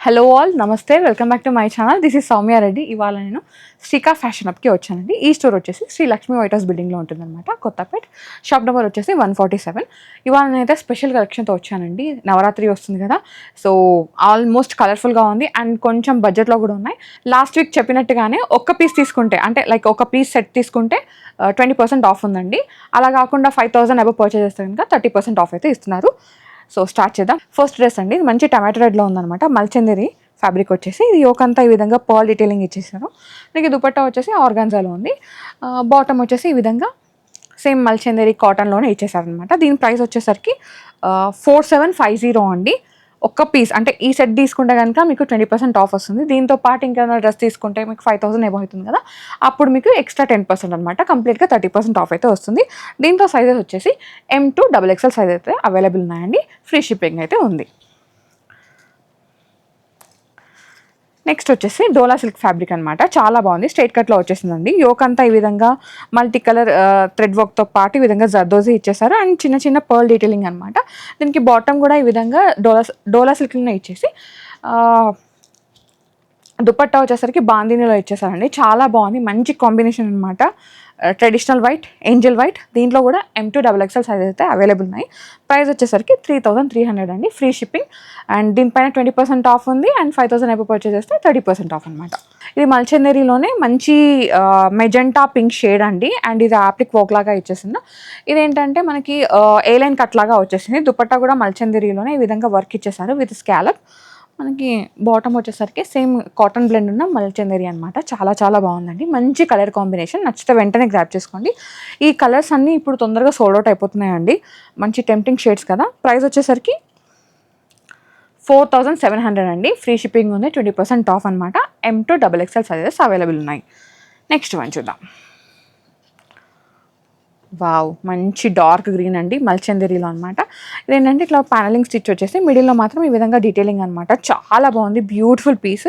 Hello all నమస్తే, welcome back to my channel. This is Soumya Reddy. ఇవాళ నేను శ్రీకా ఫ్యాషన్ అప్కి వచ్చానండి. ఈ స్టోర్ వచ్చేసి శ్రీ లక్ష్మీ వైట్ హౌస్ బిల్డింగ్లో ఉంటుందన్నమాట, కొత్తపేట్. షాప్ నెంబర్ వచ్చేసి 147. ఇవాళ నేనైతే స్పెషల్ కలెక్షన్తో వచ్చానండి. నవరాత్రి వస్తుంది కదా, సో ఆల్మోస్ట్ కలర్ఫుల్గా ఉంది అండ్ కొంచెం బడ్జెట్లో కూడా ఉన్నాయి. లాస్ట్ వీక్ చెప్పినట్టుగానే ఒక్క పీస్ తీసుకుంటే, అంటే లైక్ ఒక పీస్ సెట్ తీసుకుంటే 20% ఆఫ్ ఉందండి. అలా కాకుండా 5,000 అబవ్ పర్చేస్ చేస్తే కనుక 30% ఆఫ్ అయితే ఇస్తున్నారు. సో స్టార్ట్ చేద్దాం. ఫస్ట్ డ్రెస్ అండి, ఇది మంచి టమాటో రెడ్లో ఉందన్నమాట. మల్చందేరి ఫ్యాబ్రిక్ వచ్చేసి ఇది యోకంతా ఈ విధంగా పర్ల్ డీటెయిలింగ్ ఇచ్చేసారు. దీనికి దుపట్టా వచ్చేసి ఆర్గాన్జాలో ఉంది. బాటమ్ వచ్చేసి ఈ విధంగా సేమ్ మల్చందేరి కాటన్లోనే ఇచ్చేసారనమాట. దీని ప్రైస్ వచ్చేసరికి 4750 అండి. ఒక్క పీస్ అంటే ఈ సెట్ తీసుకుంటే కనుక మీకు 20% ఆఫ్ వస్తుంది. దీంతో పాటు ఇంకేమైనా డ్రెస్ తీసుకుంటే మీకు 5,000 ఏమో అవుతుంది కదా, అప్పుడు మీకు ఎక్స్ట్రా 10% అనమాట. కంప్లీట్గా 30% ఆఫ్ అయితే వస్తుంది. దీంతో సైజెస్ వచ్చేసి M to XXL సైజ్ అయితే అవైలబుల్ ఉన్నాయండి. ఫ్రీ షిప్పింగ్ అయితే ఉంది. నెక్స్ట్ వచ్చేసి డోలా సిల్క్ ఫ్యాబ్రిక్ అనమాట. చాలా బాగుంది, స్ట్రైట్ కట్లో వచ్చేసిందండి. యోక్ అంతా ఈ విధంగా మల్టీ కలర్ థ్రెడ్ వర్క్తో పాటు ఈ విధంగా జర్దోజీ ఇచ్చేసారు అండ్ చిన్న చిన్న పర్ల్ డీటెయిలింగ్ అనమాట. దీనికి బాటమ్ కూడా ఈ విధంగా డోలా సిల్క్లోనే ఇచ్చేసి దుపట్టా వచ్చేసరికి బాందినీలో ఇచ్చేసారండి. చాలా బాగుంది, మంచి కాంబినేషన్ అనమాట. ట్రెడిషనల్ వైట్, ఏంజల్ వైట్, దీంట్లో కూడా M to XXL సైజ్ అయితే అవైలబుల్ ఉన్నాయి. ప్రైస్ వచ్చేసరికి 3,300 అండి. ఫ్రీ షిప్పింగ్ అండ్ దీనిపైన 20% ఆఫ్ ఉంది అండ్ 5,000 ఎబో పర్చేస్ చేస్తే 30% ఆఫ్ అనమాట. ఇది మల్చందేరిలోనే మంచి మెజెంటా పింక్ షేడ్ అండి అండ్ ఇది యాప్లిక్ వర్క్ లాగా ఇచ్చేసింది. ఇదేంటంటే మనకి ఏ లైన్ కట్ లాగా వచ్చేసింది. దుపట్టా కూడా మల్చందేరిలోనే ఈ విధంగా వర్క్ ఇచ్చేసారు విత్ స్కాలప్. మనకి బాటమ్ వచ్చేసరికి సేమ్ కాటన్ బ్లెండ్ ఉన్న మల్చందేరి అనమాట. చాలా చాలా బాగుందండి, మంచి కలర్ కాంబినేషన్. నచ్చితే వెంటనే గ్రాప్ చేసుకోండి. ఈ కలర్స్ అన్నీ ఇప్పుడు తొందరగా సోల్డ్ అవుట్ అయిపోతున్నాయండి. మంచి టెంప్టింగ్ షేడ్స్ కదా. ప్రైస్ వచ్చేసరికి 4,700 అండి. ఫ్రీ షిప్పింగ్ ఉంది, 20% ఆఫ్ అనమాట. M to XXL sizes available ఉన్నాయి. నెక్స్ట్ వన్ చూద్దాం. వావ్, మంచి డార్క్ గ్రీన్ అండి, మల్చందేరిలో అనమాట. ఇదేంటంటే ఇట్లా ప్యానలింగ్ స్టిచ్ వచ్చేసి మిడిల్లో మాత్రం ఈ విధంగా డీటెయిలింగ్ అనమాట. చాలా బాగుంది, బ్యూటిఫుల్ పీస్.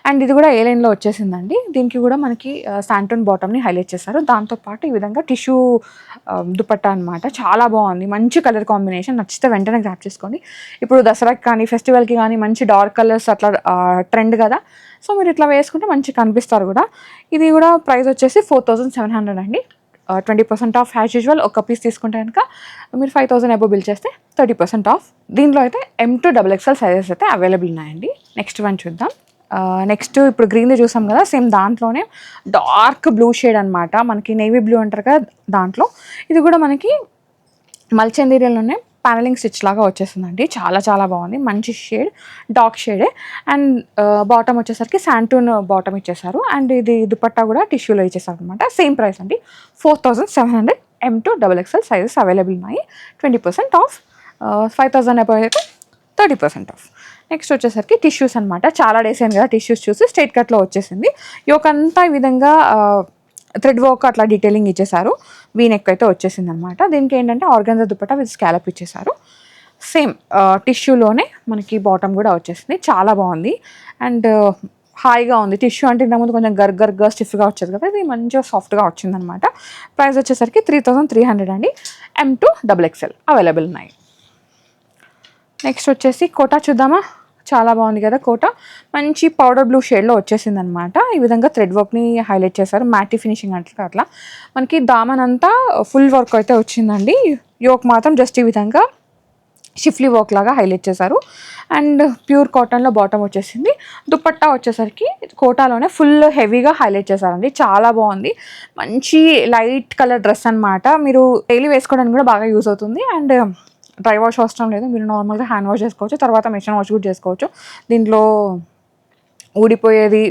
అండ్ ఇది కూడా ఏ లైన్లో వచ్చేసిందండి. దీనికి కూడా మనకి శాంటూన్ బాటమ్ని హైలైట్ చేశారు. దాంతోపాటు ఈ విధంగా టిష్యూ దుపట్టా అనమాట. చాలా బాగుంది, మంచి కలర్ కాంబినేషన్. నచ్చితే వెంటనే గ్రాప్ చేసుకోండి. ఇప్పుడు దసరాకి కానీ ఫెస్టివల్కి కానీ మంచి డార్క్ కలర్స్ అట్లా ట్రెండ్ కదా, సో మీరు ఇట్లా వేసుకుంటే మంచిగా కనిపిస్తారు కూడా. ఇది కూడా ప్రైస్ వచ్చేసి 4,700 అండి. 20% ఆఫ్ యాజ్ యూజువల్. ఒక పీస్ తీసుకుంటే కనుక మీరు 5,000 ఎబో బిల్ చేస్తే 30% ఆఫ్. దీంట్లో అయితే M to XXL సైజెస్ అయితే అవైలబుల్ ఉన్నాయండి. నెక్స్ట్ వన్ చూద్దాం. నెక్స్ట్ ఇప్పుడు గ్రీన్ది చూసాం కదా, సేమ్ దాంట్లోనే డార్క్ బ్లూ షేడ్ అనమాట. మనకి నేవీ బ్లూ అంటారు కదా, దాంట్లో ఇది కూడా మనకి మల్చందేరియాలోనే ప్యానలింగ్ స్టిచ్ లాగా వచ్చేసిందండి. చాలా చాలా బాగుంది, మంచి షేడ్, డార్క్ షేడే. అండ్ బాటమ్ వచ్చేసరికి శాంటూన్ బాటమ్ ఇచ్చేసారు అండ్ ఇది దుపట్టా కూడా టిష్యూలో ఇచ్చేసారు అనమాట. సేమ్ ప్రైస్ అండి, 4,700. M to XXL sizes available ఉన్నాయి. 20% ఆఫ్. 5,000 అబౌవ్ అయితే 30% ఆఫ్. నెక్స్ట్ వచ్చేసరికి టిష్యూస్ అనమాట. చాలా డేస్ అయింది కదా టిష్యూస్ చూసి, స్ట్రైట్ కట్లో వచ్చేసింది. యోకంతా ఈ విధంగా థ్రెడ్ వర్క్ అట్లా డీటెయిలింగ్ ఇచ్చేసారు. వీ నెక్ అయితే వచ్చేసింది అనమాట. దీనికి ఏంటంటే ఆర్గాన్జా దుపట్టా విత్ స్కాలప్ ఇచ్చేసారు. సేమ్ టిష్యూలోనే మనకి బాటమ్ కూడా వచ్చేసింది. చాలా బాగుంది అండ్ హాయిగా ఉంది. టిష్యూ అంటే ఇంతకుముందు కొంచెం గర్గర్గా స్టిఫ్గా వచ్చేది కదా, ఇది మంచిగా సాఫ్ట్గా వచ్చిందనమాట. ప్రైస్ వచ్చేసరికి 3,300 అండి. M to XXL అవైలబుల్ ఉన్నాయి. నెక్స్ట్ వచ్చేసి కోటా చూద్దామా. చాలా బాగుంది కదా కోటా, మంచి పౌడర్ బ్లూ షేడ్లో వచ్చేసింది అనమాట. ఈ విధంగా థ్రెడ్ వర్క్ని హైలైట్ చేశారు, మ్యాటీ ఫినిషింగ్ అంటే అట్లా. మనకి దామన్ అంతా ఫుల్ వర్క్ అయితే వచ్చిందండి. యోక్ మాత్రం జస్ట్ ఈ విధంగా షిఫ్లీ వర్క్ లాగా హైలైట్ చేశారు అండ్ ప్యూర్ కాటన్లో బాటమ్ వచ్చేసింది. దుపట్టా వచ్చేసరికి కోటాలోనే ఫుల్ హెవీగా హైలైట్ చేశారండి. చాలా బాగుంది, మంచి లైట్ కలర్ డ్రెస్ అనమాట. మీరు డైలీ వేసుకోవడానికి కూడా బాగా యూజ్ అవుతుంది అండ్ డ్రై వాష్ అవసరం లేదు. మీరు నార్మల్గా హ్యాండ్ వాష్ చేసుకోవచ్చు, తర్వాత మెషిన్ వాష్ కూడా చేసుకోవచ్చు. దీంట్లో ఊడిపోయేది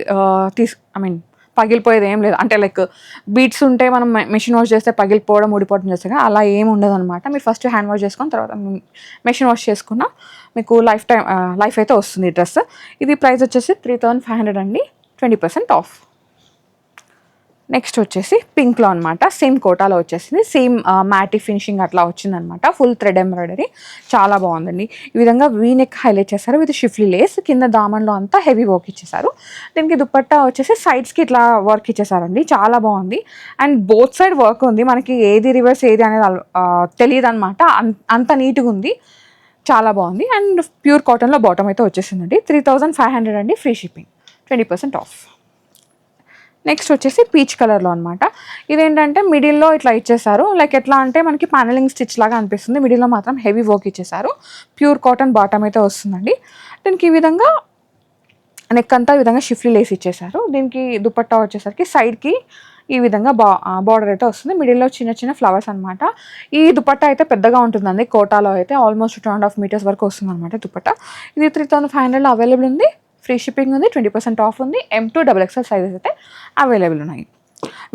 పగిలిపోయేది ఏం లేదు. అంటే లైక్ బీట్స్ ఉంటే మనం మెషిన్ వాష్ చేస్తే పగిలిపోవడం ఊడిపోవడం చేస్తే కానీ అలా ఏమి ఉండదు అనమాట. మీరు ఫస్ట్ హ్యాండ్ వాష్ చేసుకొని తర్వాత మెషిన్ వాష్ చేసుకున్న మీకు లైఫ్ అయితే వస్తుంది ఈ డ్రెస్. ఇది ప్రైస్ వచ్చేసి 3,500 అండి. 20% ఆఫ్. నెక్స్ట్ వచ్చేసి పింక్లో అనమాట. సేమ్ కోటాలో వచ్చేసింది. సేమ్ మ్యాటీ ఫినిషింగ్ అట్లా వచ్చిందనమాట. ఫుల్ థ్రెడ్ ఎంబ్రాయిడరీ, చాలా బాగుందండి. ఈ విధంగా వీ నెక్ హైలైట్ చేశారు విత్ షిఫ్లీ లేస్. కింద దామన్లో అంతా హెవీ వర్క్ ఇచ్చేసారు. దీనికి దుపట్టా వచ్చేసి సైడ్స్కి ఇట్లా వర్క్ ఇచ్చేసారండి. చాలా బాగుంది అండ్ బోత్ సైడ్ వర్క్ ఉంది. మనకి ఏది రివర్స్ ఏది అనేది తెలియదు అనమాట, అంత నీట్గా ఉంది. చాలా బాగుంది. అండ్ ప్యూర్ కాటన్లో బాటమ్ అయితే వచ్చేసిందండి. 3500 అండి, ఫ్రీ షిప్పింగ్, 20% ఆఫ్. నెక్స్ట్ వచ్చేసి పీచ్ కలర్లో అనమాట. ఇదేంటంటే మిడిల్లో ఇట్లా ఇచ్చేసారు, లైక్ ఎట్లా అంటే మనకి ప్యానలింగ్ స్టిచ్ లాగా అనిపిస్తుంది. మిడిల్లో మాత్రం హెవీ వర్క్ ఇచ్చేసారు. ప్యూర్ కాటన్ బాటమ్ అయితే వస్తుందండి. దీనికి ఈ విధంగా నెక్ అంతా ఈ విధంగా షిఫ్లీ లేస్ ఇచ్చేసారు. దీనికి దుపట్టా వచ్చేసరికి సైడ్కి ఈ విధంగా బార్డర్ అయితే వస్తుంది. మిడిల్లో చిన్న చిన్న ఫ్లవర్స్ అనమాట. ఈ దుపట్టా అయితే పెద్దగా ఉంటుందండి. కోటాలో అయితే ఆల్మోస్ట్ 2.5 మీటర్స్ వరకు వస్తుంది అనమాట దుపట్టా. ఇది 3500 అవైలబుల్ ఉంది. ఫ్రీ షిప్పింగ్ ఉంది, 20% ఆఫ్ ఉంది. M2 XXL సైజెస్ అయితే అవైలబుల్ ఉన్నాయి.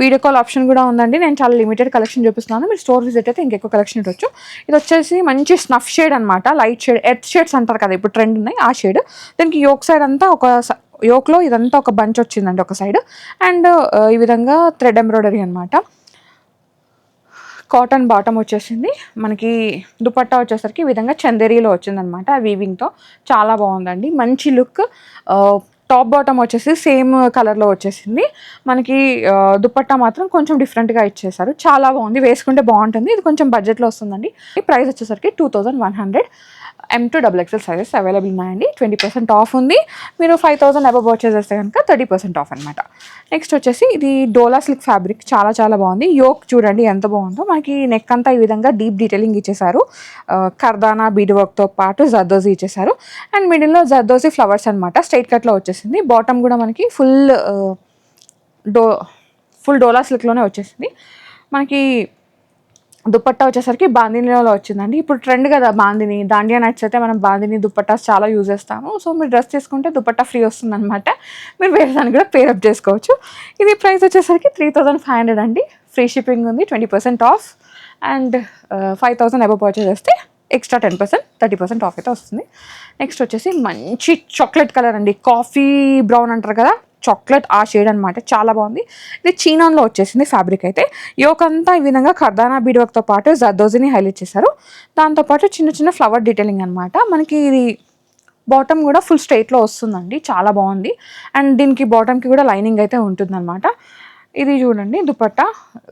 వీడియో కాల్ ఆప్షన్ కూడా ఉందండి. నేను చాలా లిమిటెడ్ కలెక్షన్ చూపిస్తున్నాను. మీరు స్టోర్ విజిట్ అయితే ఇంకెక్కువ కలెక్షన్ ఇవ్వచ్చు. ఇది వచ్చేసి మంచి స్నఫ్ షేడ్ అనమాట, లైట్ షేడ్, ఎర్త్ షేడ్స్ అంటారు కదా ఇప్పుడు ట్రెండ్ ఉన్నాయి, ఆ షేడ్. దీనికి యోక్ సైడ్ అంతా ఒక యోక్లో ఇదంతా ఒక బంచ్ వచ్చిందండి ఒక సైడ్. అండ్ ఈ విధంగా థ్రెడ్ ఎంబ్రాయిడరీ అనమాట. కాటన్ బాటమ్ వచ్చేసింది. మనకి దుపట్టా వచ్చేసరికి ఈ విధంగా చందేరీలో వచ్చిందనమాట, వీవింగ్తో. చాలా బాగుందండి, మంచి లుక్. టాప్ బాటమ్ వచ్చేసి సేమ్ కలర్లో వచ్చేసింది. మనకి దుపట్టా మాత్రం కొంచెం డిఫరెంట్గా ఇచ్చేసారు. చాలా బాగుంది, వేసుకుంటే బాగుంటుంది. ఇది కొంచెం బడ్జెట్లో వస్తుందండి. ఈ ప్రైస్ వచ్చేసరికి 2100. M2 XXL సైజెస్ అవైలబుల్ ఉన్నాయండి. 20% ఆఫ్ ఉంది. మీరు 5000 అబవ్ పర్చేస్ చేస్తే కనుక 30% ఆఫ్ అనమాట. నెక్స్ట్ వచ్చేసి ఇది డోలా సిల్క్ ఫ్యాబ్రిక్, చాలా చాలా బాగుంది. యోక్ చూడండి ఎంత బాగుందో. మనకి నెక్ అంతా ఈ విధంగా డీప్ డీటెయిలింగ్ ఇచ్చేసారు. కర్దానా బీడ్ వర్క్తో పాటు జర్దోజీ ఇచ్చేసారు. అండ్ మిడిల్లో జర్దోజీ ఫ్లవర్స్ అనమాట, స్ట్రైట్ కట్లో వచ్చేసింది. బాటమ్ కూడా మనకి ఫుల్ డోలా సిల్క్లోనే వచ్చేసింది. మనకి దుపట్టా వచ్చేసరికి బాందినీలో వచ్చిందండి. ఇప్పుడు ట్రెండ్ కదా బాందిని, దాండియా నైట్స్ అయితే మనం బాందిని దుపట్టాస్ చాలా యూజ్ చేస్తాము. సో మీరు డ్రెస్ చేసుకుంటే దుపట్టా ఫ్రీ వస్తుంది అనమాట. మీరు వేరే దాన్ని కూడా పేరప్ చేసుకోవచ్చు. ఇది ప్రైస్ వచ్చేసరికి 3500 అండి. ఫ్రీ షిప్పింగ్ ఉంది, 20% ఆఫ్. అండ్ 5000 అబవ్ పర్చేస్ చేస్తే ఎక్స్ట్రా 10%, 30% ఆఫ్ అయితే వస్తుంది. నెక్స్ట్ వచ్చేసి మంచి చాక్లెట్ కలర్ అండి, కాఫీ బ్రౌన్ అంటారు కదా, చాక్లెట్ ఆ షేడ్ అనమాట. చాలా బాగుంది. ఇది చీనాన్లో వచ్చేసింది ఫ్యాబ్రిక్ అయితే. యోక్ అంతా ఈ విధంగా కర్దానా బీడ్ వర్క్తో పాటు జర్దోజీని హైలైట్ చేశారు. దాంతోపాటు చిన్న చిన్న ఫ్లవర్ డీటెయిలింగ్ అనమాట. మనకి ఇది బాటమ్ కూడా ఫుల్ స్ట్రైట్లో వస్తుందండి, చాలా బాగుంది. అండ్ దీనికి బాటమ్కి కూడా లైనింగ్ అయితే ఉంటుందన్నమాట. ఇది చూడండి దుపట్టా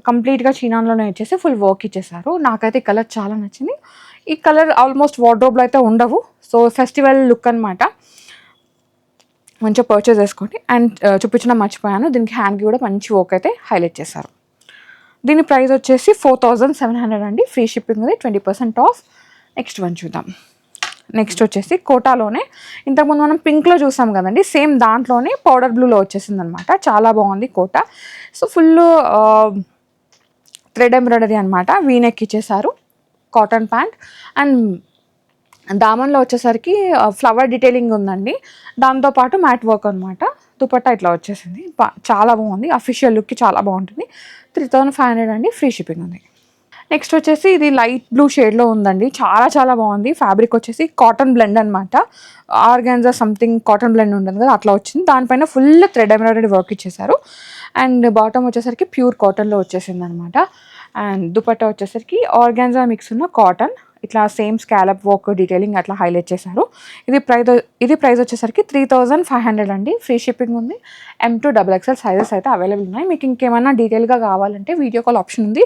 కంప్లీట్గా చీనాన్లోనే ఇచ్చేసి ఫుల్ వర్క్ ఇచ్చేసారు. నాకైతే ఈ కలర్ చాలా నచ్చింది. ఈ కలర్ ఆల్మోస్ట్ వార్డ్రోబ్లో అయితే ఉండవు. సో ఫెస్టివల్ లుక్ అనమాట, మంచిగా పర్చేస్ చేసుకోండి. అండ్ చూపించడం మర్చిపోయాను, దీనికి హ్యాండ్కి కూడా మంచి వర్క్ అయితే హైలైట్ చేశారు. దీని ప్రైస్ వచ్చేసి 4700 అండి. ఫ్రీ షిప్పింగ్ ఉంది, 20% ఆఫ్. నెక్స్ట్ వన్ చూద్దాం. నెక్స్ట్ వచ్చేసి కోటాలోనే ఇంతకుముందు మనం పింక్లో చూసాం కదండి, సేమ్ దాంట్లోనే పౌడర్ బ్లూలో వచ్చేసింది అనమాట. చాలా బాగుంది కోటా. సో ఫుల్ థ్రెడ్ ఎంబ్రాయిడరీ అనమాట, వీనెక్ ఇచ్చేసారు. కాటన్ ప్యాంట్ అండ్ దామన్లో వచ్చేసరికి ఫ్లవర్ డీటెయిలింగ్ ఉందండి. దాంతోపాటు మ్యాట్ వర్క్ అనమాట. దుపట్టా ఇట్లా వచ్చేసింది, చాలా బాగుంది. అఫీషియల్ లుక్కి చాలా బాగుంటుంది. 3500 అండి. ఫ్రీ షిప్పింగ్ ఉంది. నెక్స్ట్ వచ్చేసి ఇది లైట్ బ్లూ షేడ్లో ఉందండి, చాలా చాలా బాగుంది. ఫ్యాబ్రిక్ వచ్చేసి కాటన్ బ్లెండ్ అనమాట. ఆర్గాన్జా సంథింగ్ కాటన్ బ్లెండ్ ఉంటుంది కదా, అట్లా వచ్చింది. దానిపైన ఫుల్ థ్రెడ్ ఎంబ్రాయిడరీ వర్క్ ఇచ్చేసారు. అండ్ బాటమ్ వచ్చేసరికి ప్యూర్ కాటన్లో వచ్చేసింది అనమాట. అండ్ దుపట్టా వచ్చేసరికి ఆర్గాన్జా మిక్స్ ఉన్న కాటన్, ఇట్లా సేమ్ స్కాలప్ వర్క్ డీటెయిలింగ్ అట్లా హైలైట్ చేశారు. ఇది ప్రైస్ వచ్చేసరికి 3500 అండి. ఫ్రీ షిప్పింగ్ ఉంది. M2 XXL సైజెస్ అయితే అవైలబుల్ ఉన్నాయి. మీకు ఇంకేమైనా డీటెయిల్గా కావాలంటే వీడియో కాల్ ఆప్షన్ ఉంది.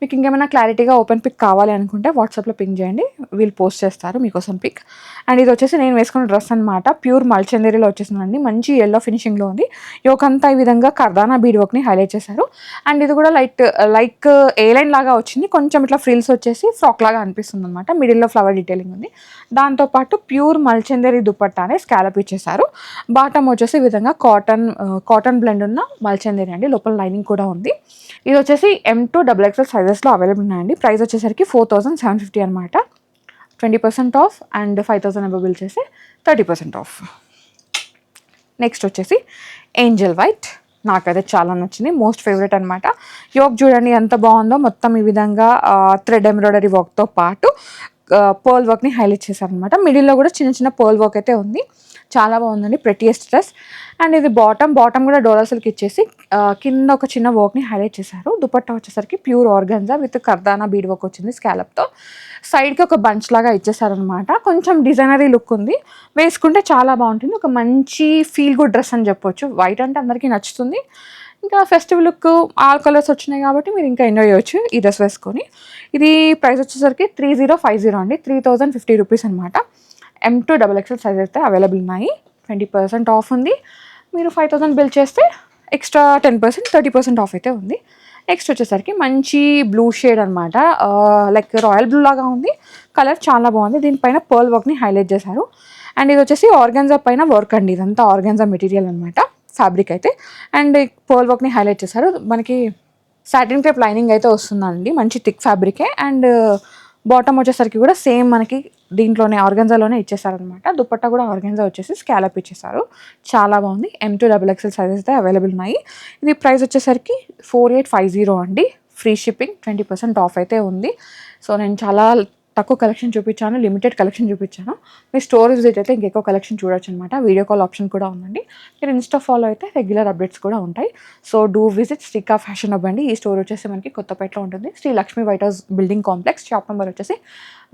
మీకు ఇంకేమైనా క్లారిటీగా ఓపెన్ పిక్ కావాలి అనుకుంటే వాట్సాప్లో పింక్ చేయండి, వీళ్ళు పోస్ట్ చేస్తారు మీకోసం పిక్. అండ్ ఇది వచ్చేసి నేను వేసుకున్న డ్రెస్ అనమాట, ప్యూర్ మల్చందేరిలో వచ్చేసిందండి. మంచి ఎల్లో ఫినిషింగ్లో ఉంది. యోకంతా ఈ విధంగా కర్దానా బీడ్ వర్క్ని హైలైట్ చేశారు. అండ్ ఇది కూడా లైక్ ఏ లైన్ లాగా వచ్చింది, కొంచెం ఇట్లా ఫ్రిల్స్ వచ్చేసి ఫ్రాక్ లాగా అనిపిస్తుంది అనమాట. మిడిల్లో ఫ్లవర్ డీటెయిలింగ్ ఉంది. దాంతోపాటు ప్యూర్ మల్చందేరి దుపట్టానే స్కాలప్ ఇచ్చేసారు. బాటమ్ వచ్చేసి ఈ విధంగా కాటన్ బ్లెండ్ ఉన్న మల్చందేరి అండి, లోపల లైనింగ్ కూడా ఉంది. ఇది వచ్చేసి M2 XXL సైజెస్లో అవైలబుల్ ఉన్నాయండి. ప్రైస్ వచ్చేసరికి 4750 అనమాట. 20% ఆఫ్. అండ్ 5000 అబవ్ బిల్ చేస్తే 30% ఆఫ్. నెక్స్ట్ వచ్చేసి ఏంజల్ వైట్, నాకైతే చాలా నచ్చింది, మోస్ట్ ఫేవరెట్ అనమాట. యోక్ చూడండి ఎంత బాగుందో, మొత్తం ఈ విధంగా థ్రెడ్ ఎంబ్రాయిడరీ వర్క్తో పాటు పర్ల్ వర్క్ని హైలైట్ చేశారనమాట. మిడిల్లో కూడా చిన్న చిన్న పర్ల్ వర్క్ అయితే ఉంది. చాలా బాగుందండి, ప్రెటియెస్ట్ డ్రెస్. అండ్ ఇది బాటమ్ కూడా డోలా సిల్క్ ఇచ్చేసి కింద ఒక చిన్న వర్క్ని హైలైట్ చేశారు. దుపట్టా వచ్చేసరికి pure organza with kardana bead work వచ్చింది స్కాలప్తో. సైడ్కి ఒక బంచ్ లాగా ఇచ్చేసారనమాట. కొంచెం డిజైనరీ లుక్ ఉంది, వేసుకుంటే చాలా బాగుంటుంది. ఒక మంచి ఫీల్ గుడ్ డ్రెస్ అని చెప్పొచ్చు. వైట్ అంటే అందరికీ నచ్చుతుంది. ఇంకా ఫెస్టివ్ లుక్ ఆల్ కలర్స్ వచ్చినాయి కాబట్టి మీరు ఇంకా ఎంజాయ్ చేయొచ్చు ఈ డ్రెస్ వేసుకొని. ఇది ప్రైస్ వచ్చేసరికి 3050 అండి, 3050 రూపీస్ అనమాట. M2 XXL సైజ్ అయితే అవైలబుల్ ఉన్నాయి. 20% ఆఫ్ ఉంది. మీరు 5000 బిల్ చేస్తే ఎక్స్ట్రా 10% 30% ఆఫ్ అయితే ఉంది. నెక్స్ట్ వచ్చేసరికి మంచి బ్లూ షేడ్ అనమాట, లైక్ రాయల్ బ్లూ లాగా ఉంది. కలర్ చాలా బాగుంది. దీనిపైన పర్ల్ వర్క్ని హైలైట్ చేశారు. అండ్ ఇది వచ్చేసి ఆర్గాన్జా పైన వర్క్ అండి, ఇదంతా ఆర్గాన్జా మెటీరియల్ అనమాట ఫ్యాబ్రిక్ అయితే. అండ్ పర్ల్ వర్క్ని హైలైట్ చేశారు. మనకి సాటిన్ క్రేప్ లైనింగ్ అయితే వస్తుందండి, మంచి థిక్ ఫ్యాబ్రికే. అండ్ బాటమ్ వచ్చేసరికి కూడా సేమ్ మనకి దీంట్లోనే ఆర్గాన్జాలోనే ఇచ్చేసారనమాట. దుపట్టా కూడా ఆర్గాన్జా వచ్చేసి స్కాలప్ ఇచ్చేసారు. చాలా బాగుంది. M2 XXL సైజెస్ అయితే అవైలబుల్ ఉన్నాయి. ఇది ప్రైస్ వచ్చేసరికి 4850 అండి. ఫ్రీ షిప్పింగ్, 20% ఆఫ్ అయితే ఉంది. సో నేను చాలా తక్కువ కలెక్షన్ చూపించాను, లిమిటెడ్ కలెక్షన్ చూపించాను. మీ స్టోర్ విజిట్ అయితే ఇంకెక్కువ కలెక్షన్ చూడొచ్చు అనమాట. వీడియో కాల్ ఆప్షన్ కూడా ఉందండి. మీరు ఇన్స్టా ఫాలో అయితే రెగ్యులర్ అప్డేట్స్ కూడా ఉంటాయి. So do visit Srika fashion hub అండి. ఈ స్టోర్ వచ్చేసి మనకి కొత్తపేటలో ఉంటుంది, Sri Lakshmi White House building complex. Shop number వచ్చేసి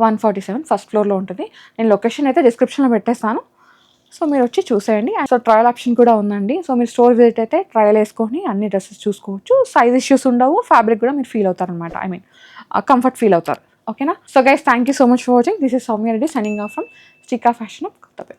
147, ఫస్ట్ ఫ్లోర్లో ఉంటుంది. నేను లొకేషన్ అయితే డిస్క్రిప్షన్లో పెట్టేస్తాను. సో మీరు వచ్చి చూసేయండి. సో ట్రయల్ ఆప్షన్ కూడా ఉందండి. సో మీరు స్టోర్ విజిట్ అయితే ట్రయల్ వేసుకొని అన్ని డ్రెస్సెస్ చూసుకోవచ్చు. సైజ్ ఇష్యూస్ ఉండవు, ఫ్యాబ్రిక్ కూడా మీరు ఫీల్ అవుతారు అనమాట. ఐ మీన్ కంఫర్ట్ ఫీల్ అవుతారు. ఓకేనా? So guys, thank you so much for watching. This is Soumya Reddy signing off from Srika fashion hub, Kothapeta.